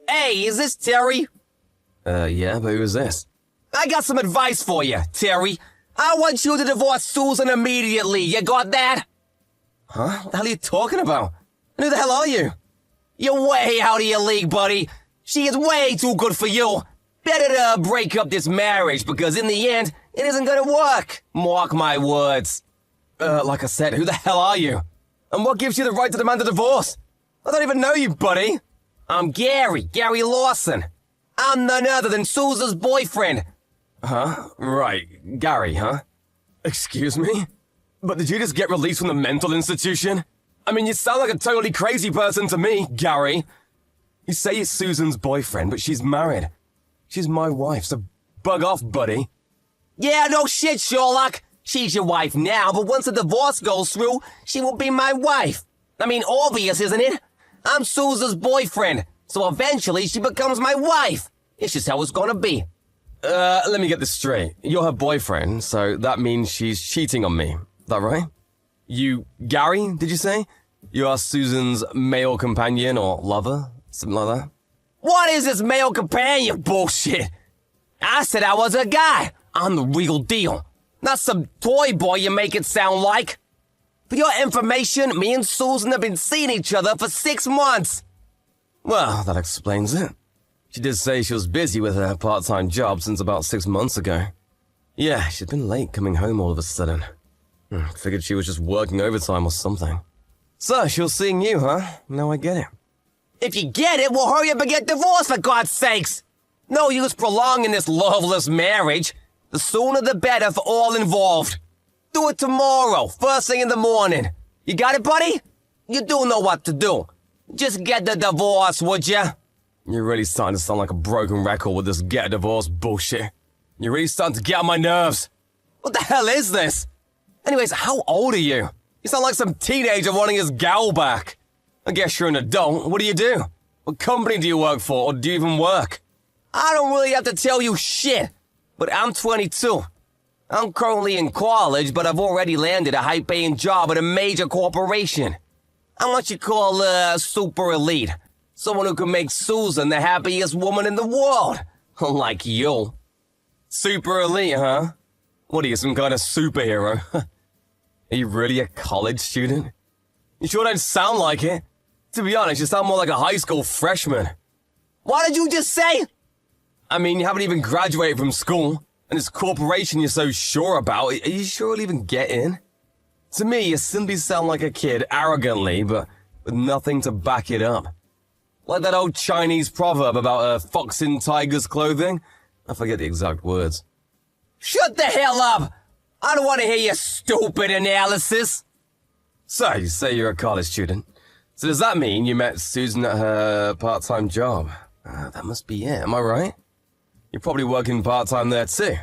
Hey, is this Terry? Yeah, but who is this? I got some advice for you, Terry. I want you to divorce Susan immediately. You got that? Huh? What the hell are you talking about? And who the hell are you? You're way out of your league, buddy. She is way too good for you. Better to break up this marriage because in the end, it isn't gonna work. Mark my words. Like I said, who the hell are you? And what gives you the right to demand a divorce? I don't even know you, buddy. I'm Gary Lawson. I'm none other than Susan's boyfriend. Huh? Right, Gary, huh? Excuse me? But did you just get released from the mental institution? I mean, you sound like a totally crazy person to me, Gary. You say you're Susan's boyfriend, but she's married. She's my wife, so bug off, buddy. Yeah, no shit, Sherlock. She's your wife now, but once the divorce goes through, she will be my wife. I mean, obvious, isn't it? I'm Susan's boyfriend, so eventually she becomes my wife. It's just how it's gonna be. Let me get this straight. You're her boyfriend, so that means she's cheating on me. Is that right? You, Gary, did you say? You are Susan's male companion or lover? Something like that? What is this male companion bullshit? I said I was a guy. I'm the real deal. Not some toy boy you make it sound like. For your information, me and Susan have been seeing each other for 6 months. Well, that explains it. She did say she was busy with her part-time job since about 6 months ago. Yeah, she'd been late coming home all of a sudden. Figured she was just working overtime or something. So, she was seeing you, huh? Now I get it. If you get it, we'll hurry up and get divorced, for God's sakes. No use prolonging this loveless marriage. The sooner the better for all involved. Do it tomorrow, first thing in the morning. You got it, buddy? You do know what to do. Just get the divorce, would ya? You're really starting to sound like a broken record with this get a divorce bullshit. You're really starting to get on my nerves. What the hell is this? Anyways, how old are you? You sound like some teenager wanting his gal back. I guess you're an adult. What do you do? What company do you work for, or do you even work? I don't really have to tell you shit, but I'm 22. I'm currently in college, but I've already landed a high-paying job at a major corporation. I'm what you call super elite. Someone who can make Susan the happiest woman in the world. Like you. Super elite, huh? What are you, some kind of superhero? Are you really a college student? You sure don't sound like it. To be honest, you sound more like a high school freshman. What did you just say? I mean, you haven't even graduated from school, and this corporation you're so sure about, are you sure it'll even get in? To me, you simply sound like a kid arrogantly, but with nothing to back it up. Like that old Chinese proverb about a fox in tiger's clothing. I forget the exact words. Shut the hell up! I don't want to hear your stupid analysis. So, you say you're a college student. So does that mean you met Susan at her part-time job? That must be it, am I right? You're probably working part-time there too.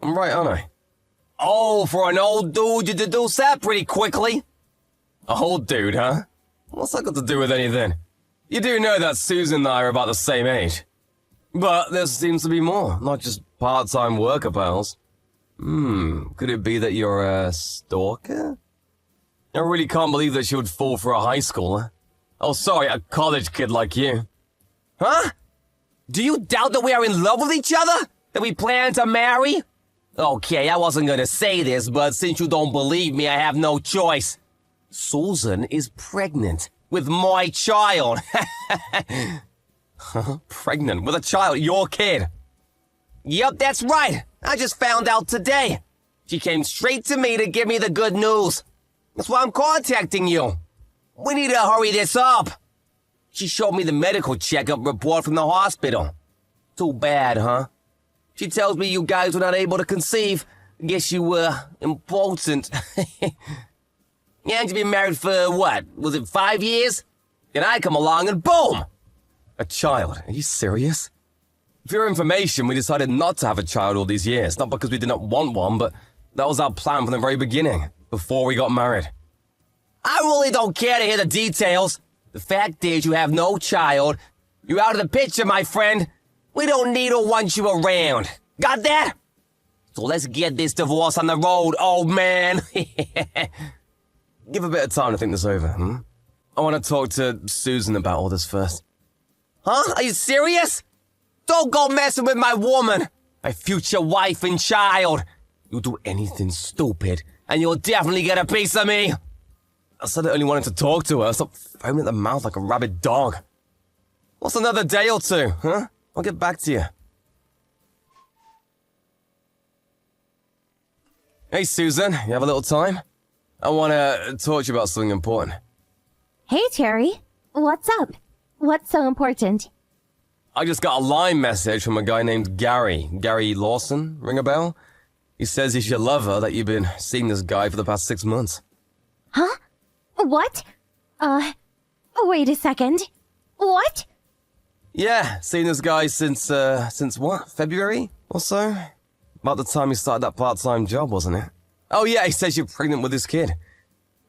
I'm right, aren't I? Oh, for an old dude, you deduce that pretty quickly. A old dude, huh? What's that got to do with anything? You do know that Susan and I are about the same age. But there seems to be more, not just part-time worker pals. Could it be that you're a stalker? I really can't believe that she would fall for a high schooler. Oh, sorry, a college kid like you. Huh? Do you doubt that we are in love with each other? That we plan to marry? Okay, I wasn't gonna say this, but since you don't believe me, I have no choice. Susan is pregnant with my child. Pregnant with a child, your kid? Yep, that's right. I just found out today. She came straight to me to give me the good news. That's why I'm contacting you. We need to hurry this up. She showed me the medical checkup report from the hospital. Too bad, huh? She tells me you guys were not able to conceive. I guess you were impotent. Yeah, you've been married for what? Was it 5 years? Then I come along and boom! A child? Are you serious? For your information, we decided not to have a child all these years. Not because we did not want one, but that was our plan from the very beginning, before we got married. I really don't care to hear the details. The fact is you have no child. You're out of the picture, my friend. We don't need or want you around. Got that? So let's get this divorce on the road, old man. Give a bit of time to think this over, I want to talk to Susan about all this first. Huh? Are you serious? Don't go messing with my woman, my future wife and child. You'll do anything stupid, and you'll definitely get a piece of me. I said I only wanted to talk to her. Stop foaming at the mouth like a rabid dog. What's another day or two, huh? I'll get back to you. Hey, Susan, you have a little time? I want to talk to you about something important. Hey, Terry. What's up? What's so important? I just got a line message from a guy named Gary. Gary Lawson, ring a bell? He says he's your lover, that you've been seeing this guy for the past 6 months. Huh? What? Wait a second. What? Yeah, seen this guy since what? February or so? About the time he started that part-time job, wasn't it? Oh yeah, he says you're pregnant with his kid.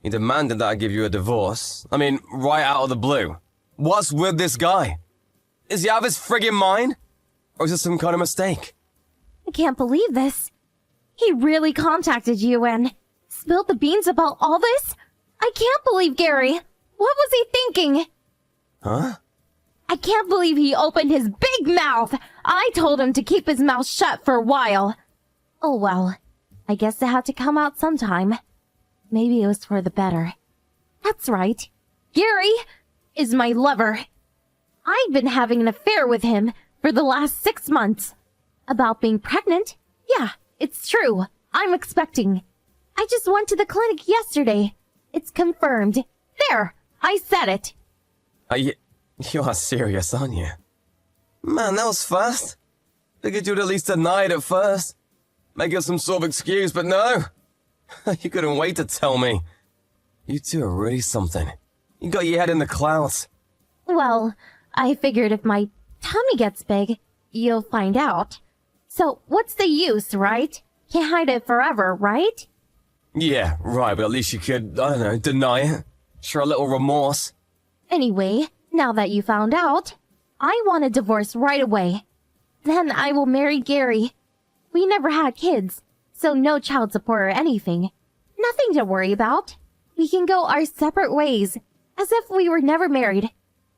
He demanded that I give you a divorce. I mean, right out of the blue. What's with this guy? Is he out of his friggin' mind? Or is this some kind of mistake? I can't believe this. He really contacted you and spilled the beans about all this? I can't believe Gary. What was he thinking? Huh? I can't believe he opened his big mouth. I told him to keep his mouth shut for a while. Oh well, I guess it had to come out sometime. Maybe it was for the better. That's right. Gary is my lover. I've been having an affair with him for the last 6 months. About being pregnant? Yeah, it's true. I'm expecting. I just went to the clinic yesterday. It's confirmed. There, I said it. You are serious, aren't you? Man, that was fast. Figured you'd at least deny it at first. Make up some sort of excuse, but no. You couldn't wait to tell me. You two are really something. You got your head in the clouds. Well, I figured if my tummy gets big, you'll find out. So what's the use, right? Can't hide it forever, right? Yeah, right, but at least you could, I don't know, deny it. Show a little remorse. Anyway, now that you found out, I want a divorce right away. Then I will marry Gary. We never had kids, so no child support or anything. Nothing to worry about. We can go our separate ways, as if we were never married.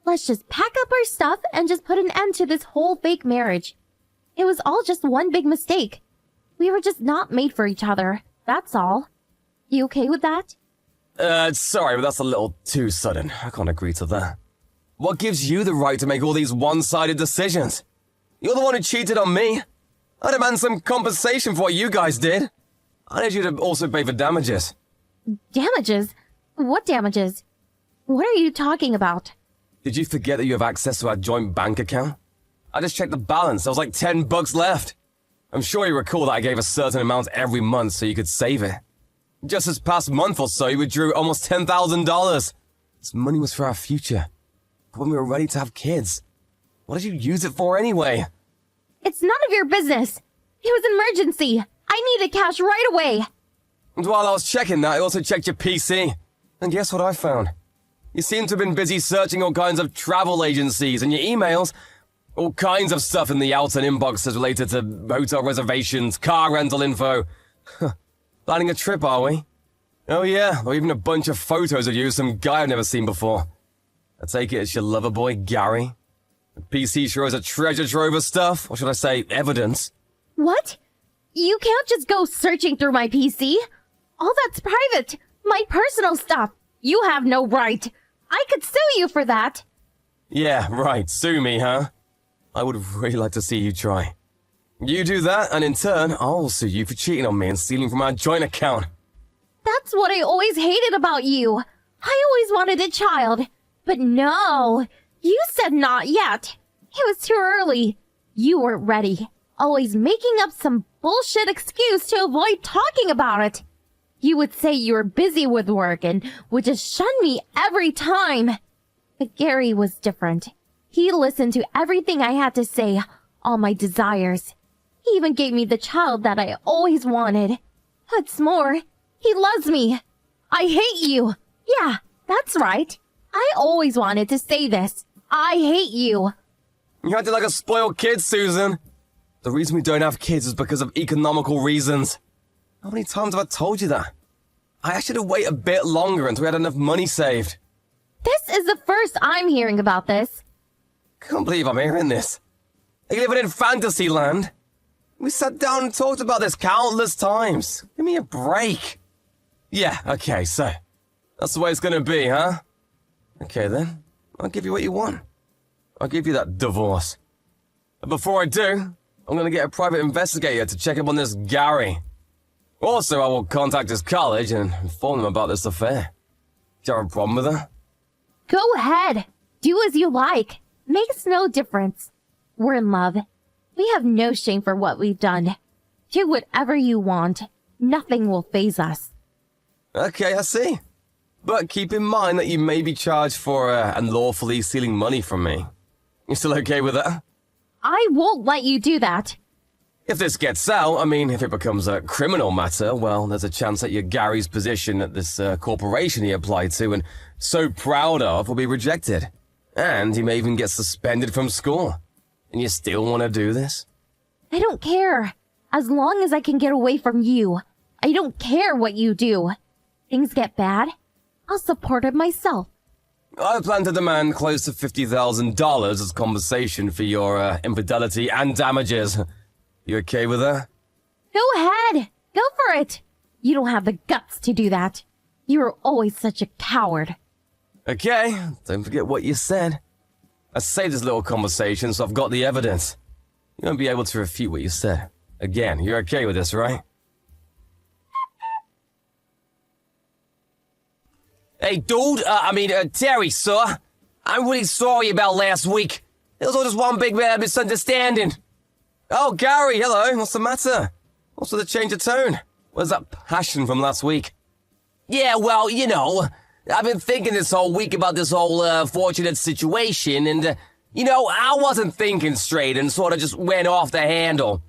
Let's just pack up our stuff and just put an end to this whole fake marriage. It was all just one big mistake. We were just not made for each other, that's all. You okay with that? Sorry, but that's a little too sudden. I can't agree to that. What gives you the right to make all these one-sided decisions? You're the one who cheated on me. I demand some compensation for what you guys did. I need you to also pay for damages. Damages? What damages? What are you talking about? Did you forget that you have access to our joint bank account? I just checked the balance. There was like $10 left. I'm sure you recall that I gave a certain amount every month so you could save it. Just this past month or so, you withdrew almost $10,000. This money was for our future. When we were ready to have kids. What did you use it for anyway? It's none of your business. It was an emergency. I needed cash right away. And while I was checking that, I also checked your PC. And guess what I found? You seem to have been busy searching all kinds of travel agencies and your emails. All kinds of stuff in the outer inboxes related to hotel reservations, car rental info. Planning a trip, are we? Oh yeah, or even a bunch of photos of you with some guy I've never seen before. I take it it's your lover boy, Gary. The PC sure is a treasure trove of stuff, or should I say, evidence. What? You can't just go searching through my PC. All that's private. My personal stuff. You have no right. I could sue you for that. Yeah, right. Sue me, huh? I would really like to see you try. You do that, and in turn, I'll sue you for cheating on me and stealing from our joint account. That's what I always hated about you. I always wanted a child. But no, you said not yet. It was too early. You weren't ready. Always making up some bullshit excuse to avoid talking about it. You would say you were busy with work and would just shun me every time. But Gary was different. He listened to everything I had to say, all my desires. He even gave me the child that I always wanted. What's more, he loves me. I hate you. Yeah, that's right. I always wanted to say this. I hate you. You acted like a spoiled kid, Susan. The reason we don't have kids is because of economical reasons. How many times have I told you that? I should have waited a bit longer until we had enough money saved. This is the first I'm hearing about this. Can't believe I'm hearing this. Are you living in fantasy land? We sat down and talked about this countless times. Give me a break. Yeah, okay, so that's the way it's gonna be, huh? Okay then, I'll give you what you want. I'll give you that divorce. But before I do, I'm gonna get a private investigator to check up on this Gary. Also, I will contact his college and inform them about this affair. Do you have a problem with that? Go ahead. Do as you like. Makes no difference. We're in love. We have no shame for what we've done. Do whatever you want. Nothing will faze us. Okay, I see. But keep in mind that you may be charged for unlawfully stealing money from me. You still okay with that? I won't let you do that. If this gets out, I mean, if it becomes a criminal matter, well, there's a chance that your Gary's position at this corporation he applied to and so proud of will be rejected. And he may even get suspended from school. And you still want to do this? I don't care. As long as I can get away from you. I don't care what you do. Things get bad, I'll support it myself. I plan to demand close to $50,000 as compensation for your infidelity and damages. You okay with that? Go ahead. Go for it. You don't have the guts to do that. You were always such a coward. Okay, don't forget what you said. I saved this little conversation, so I've got the evidence. You won't be able to refute what you said. Again, you're okay with this, right? Hey, dude, Terry, sir. I'm really sorry about last week. It was all just one big misunderstanding. Oh, Gary, hello. What's the matter? What's with the change of tone? Where's that passion from last week? Yeah, well, you know, I've been thinking this whole week about this whole fortunate situation, and, I wasn't thinking straight and sort of just went off the handle.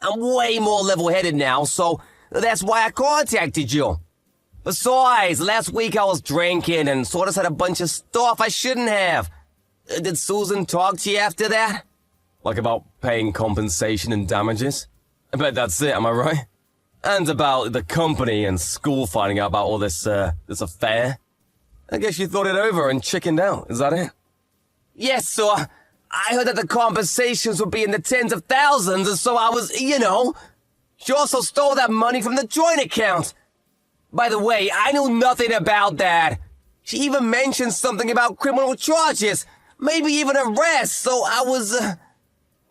I'm way more level-headed now, so that's why I contacted you. Besides, last week I was drinking and sort of said a bunch of stuff I shouldn't have. Did Susan talk to you after that? Like about paying compensation and damages? I bet that's it, am I right? And about the company and school finding out about all this affair? I guess you thought it over and chickened out, is that it? Yes, sir. I heard that the compensations would be in the tens of thousands, and so I was, She also stole that money from the joint account. By the way, I knew nothing about that. She even mentioned something about criminal charges, maybe even arrest, so I was,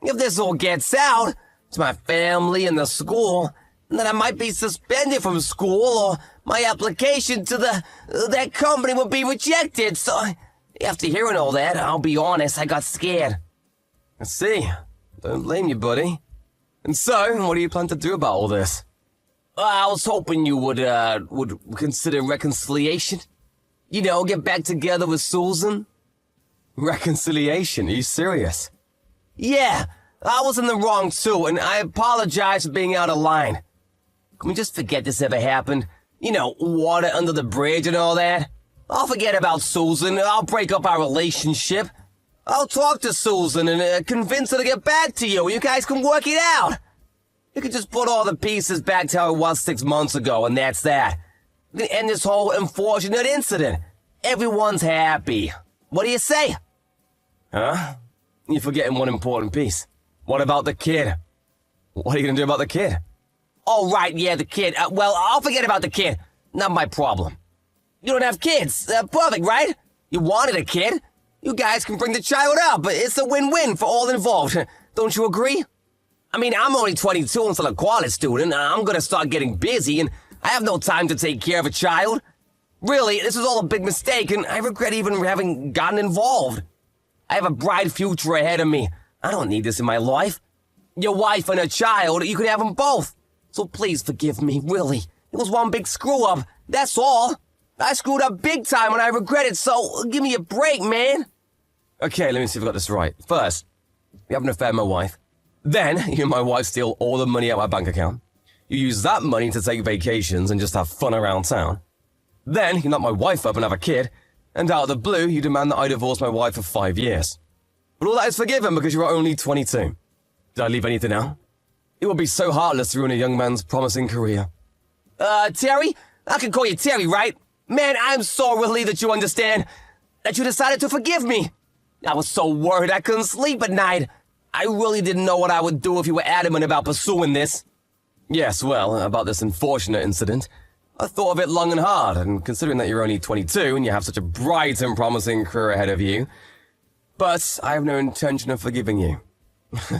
if this all gets out to my family and the school, then I might be suspended from school or my application to that company would be rejected, so after hearing all that, I'll be honest, I got scared. I see. Don't blame you, buddy. And so, what do you plan to do about all this? I was hoping you would consider reconciliation. Get back together with Susan. Reconciliation? Are you serious? Yeah, I was in the wrong too, and I apologize for being out of line. Can we just forget this ever happened? Water under the bridge and all that? I'll forget about Susan. I'll break up our relationship. I'll talk to Susan and convince her to get back to you. You guys can work it out. You can just put all the pieces back to how it was 6 months ago, and that's that. We can end this whole unfortunate incident. Everyone's happy. What do you say? Huh? You're forgetting one important piece. What about the kid? What are you gonna do about the kid? Oh, right, yeah, the kid. Well, I'll forget about the kid. Not my problem. You don't have kids. Perfect, right? You wanted a kid. You guys can bring the child up. It's a win-win for all involved. Don't you agree? I mean, I'm only 22 and still a college student. I'm gonna start getting busy, and I have no time to take care of a child. Really, this was all a big mistake, and I regret even having gotten involved. I have a bright future ahead of me. I don't need this in my life. Your wife and a child, you can have them both. So please forgive me, really. It was one big screw-up, that's all. I screwed up big time and I regret it, so give me a break, man. Okay, let me see if I got this right. First, you have an affair with my wife. Then, you and my wife steal all the money out of my bank account. You use that money to take vacations and just have fun around town. Then, you knock my wife up and have a kid. And out of the blue, you demand that I divorce my wife for 5 years. But all that is forgiven because you are only 22. Did I leave anything out? It would be so heartless to ruin a young man's promising career. Terry? I can call you Terry, right? Man, I'm so relieved that you understand. That you decided to forgive me. I was so worried I couldn't sleep at night. I really didn't know what I would do if you were adamant about pursuing this. Yes, well, about this unfortunate incident, I thought of it long and hard, and considering that you're only 22 and you have such a bright and promising career ahead of you, but I have no intention of forgiving you.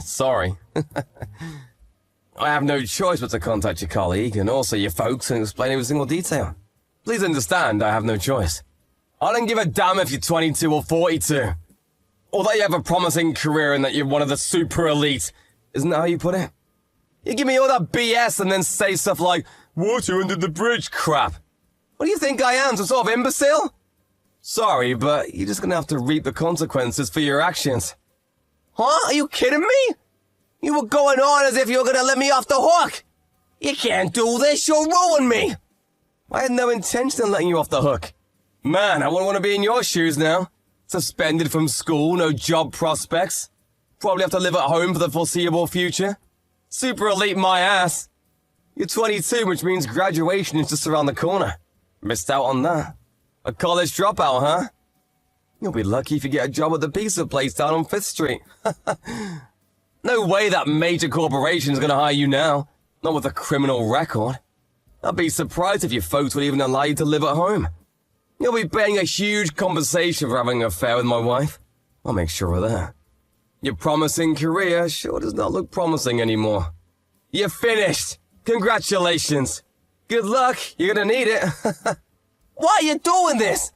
Sorry. I have no choice but to contact your colleague and also your folks and explain every single detail. Please understand, I have no choice. I don't give a damn if you're 22 or 42. Or that you have a promising career and that you're one of the super elite. Isn't that how you put it? You give me all that BS and then say stuff like, water under the bridge crap. What do you think I am, some sort of imbecile? Sorry, but you're just gonna have to reap the consequences for your actions. Huh? Are you kidding me? You were going on as if you were gonna let me off the hook. You can't do this, you'll ruin me. I had no intention of letting you off the hook. Man, I wouldn't want to be in your shoes now. Suspended from school, no job prospects. Probably have to live at home for the foreseeable future. Super elite my ass. You're 22, which means graduation is just around the corner. Missed out on that. A college dropout, huh? You'll be lucky if you get a job at the pizza place down on 5th Street. No way that major corporation's gonna hire you now. Not with a criminal record. I'd be surprised if your folks would even allow you to live at home. You'll be paying a huge compensation for having an affair with my wife. I'll make sure of that. Your promising career sure does not look promising anymore. You're finished. Congratulations. Good luck. You're gonna need it. Why are you doing this?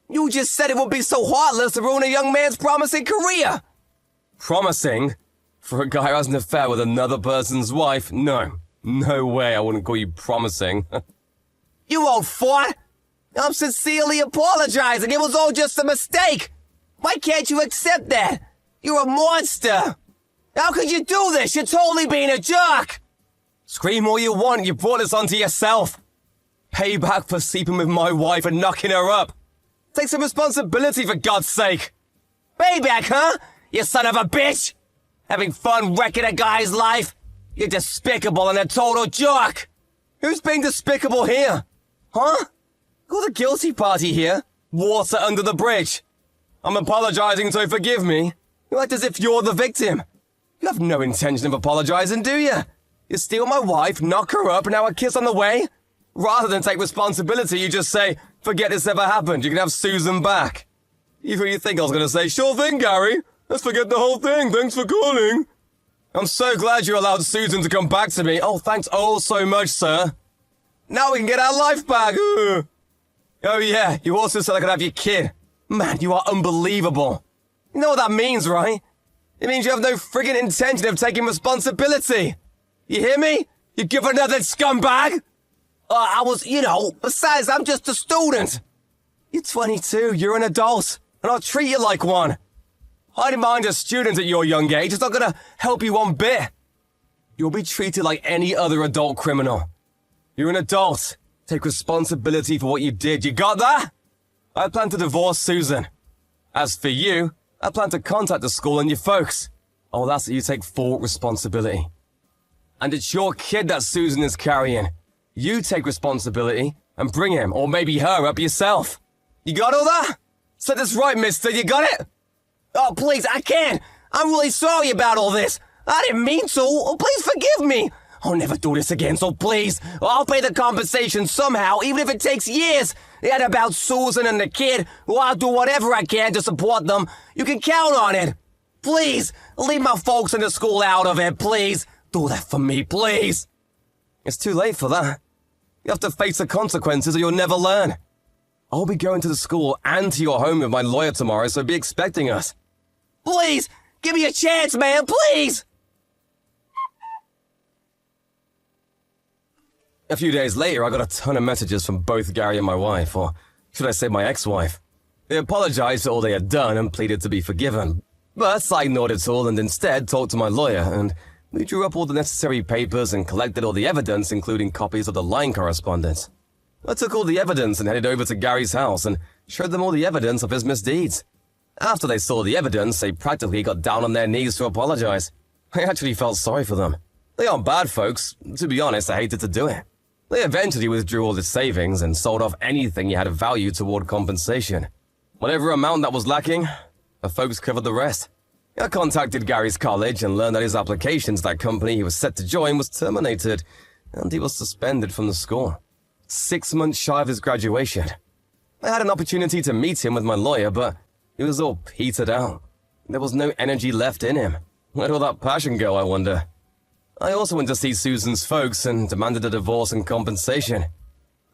You just said it would be so heartless to ruin a young man's promising career. Promising? For a guy who has an affair with another person's wife? No. No way I wouldn't call you promising. You won't fart. I'm sincerely apologizing. It was all just a mistake. Why can't you accept that? You're a monster. How could you do this? You're totally being a jerk. Scream all you want. You brought this onto yourself. Payback for sleeping with my wife and knocking her up. Take some responsibility, for God's sake. Payback, huh? You son of a bitch. Having fun wrecking a guy's life? You're despicable and a total jerk. Who's being despicable here? Huh? You're the guilty party here. Water under the bridge. I'm apologizing, so forgive me. You act as if you're the victim. You have no intention of apologizing, do you? You steal my wife, knock her up, and now a kiss on the way? Rather than take responsibility, you just say, forget this ever happened, you can have Susan back. You really think I was gonna say, sure thing, Gary. Let's forget the whole thing, thanks for calling. I'm so glad you allowed Susan to come back to me. Oh, thanks oh so much, sir. Now we can get our life back. Ugh. Oh yeah, you also said I could have your kid. Man, you are unbelievable. You know what that means, right? It means you have no friggin' intention of taking responsibility. You hear me? You give another scumbag? Besides, I'm just a student. You're 22, you're an adult, and I'll treat you like one. Hiding behind a student at your young age is not gonna help you one bit. You'll be treated like any other adult criminal. You're an adult. Take responsibility for what you did. You got that? I plan to divorce Susan. As for you, I plan to contact the school and your folks. Oh, that's that you take full responsibility. And it's your kid that Susan is carrying. You take responsibility and bring him, or maybe her, up yourself. You got all that? Set this right, mister, you got it? Oh, please, I can't. I'm really sorry about all this. I didn't mean to. Oh, please forgive me. I'll never do this again, so please. I'll pay the compensation somehow, even if it takes years. And about Susan and the kid, well, I'll do whatever I can to support them. You can count on it. Please, leave my folks in the school out of it, please. Do that for me, please. It's too late for that. You have to face the consequences or you'll never learn. I'll be going to the school and to your home with my lawyer tomorrow, so be expecting us. Please, give me a chance, man, please! A few days later, I got a ton of messages from both Gary and my wife, or should I say my ex-wife. They apologized for all they had done and pleaded to be forgiven. But I ignored it all and instead talked to my lawyer, and we drew up all the necessary papers and collected all the evidence, including copies of the line correspondence. I took all the evidence and headed over to Gary's house and showed them all the evidence of his misdeeds. After they saw the evidence, they practically got down on their knees to apologize. I actually felt sorry for them. They aren't bad folks. To be honest, I hated to do it. They eventually withdrew all their savings and sold off anything you had of value toward compensation. Whatever amount that was lacking, Her folks covered the rest. I contacted Gary's college and learned that his application to that company he was set to join was terminated, and he was suspended from the school. 6 months shy of his graduation. I had an opportunity to meet him with my lawyer, but he was all petered out. There was no energy left in him. Where'd all that passion go, I wonder? I also went to see Susan's folks and demanded a divorce and compensation.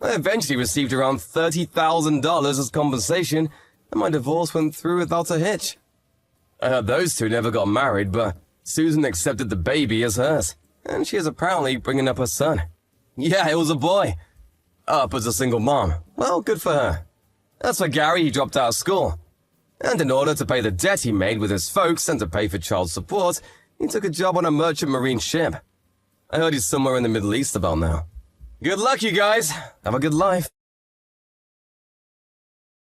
I eventually received around $30,000 as compensation, and my divorce went through without a hitch. I heard those two never got married, but Susan accepted the baby as hers, and she is apparently bringing up her son. Yeah, it was a boy. Up as a single mom. Well, good for her. As for Gary, he dropped out of school. And in order to pay the debt he made with his folks and to pay for child support, he took a job on a merchant marine ship. I heard he's somewhere in the Middle East about now. Good luck, you guys. Have a good life.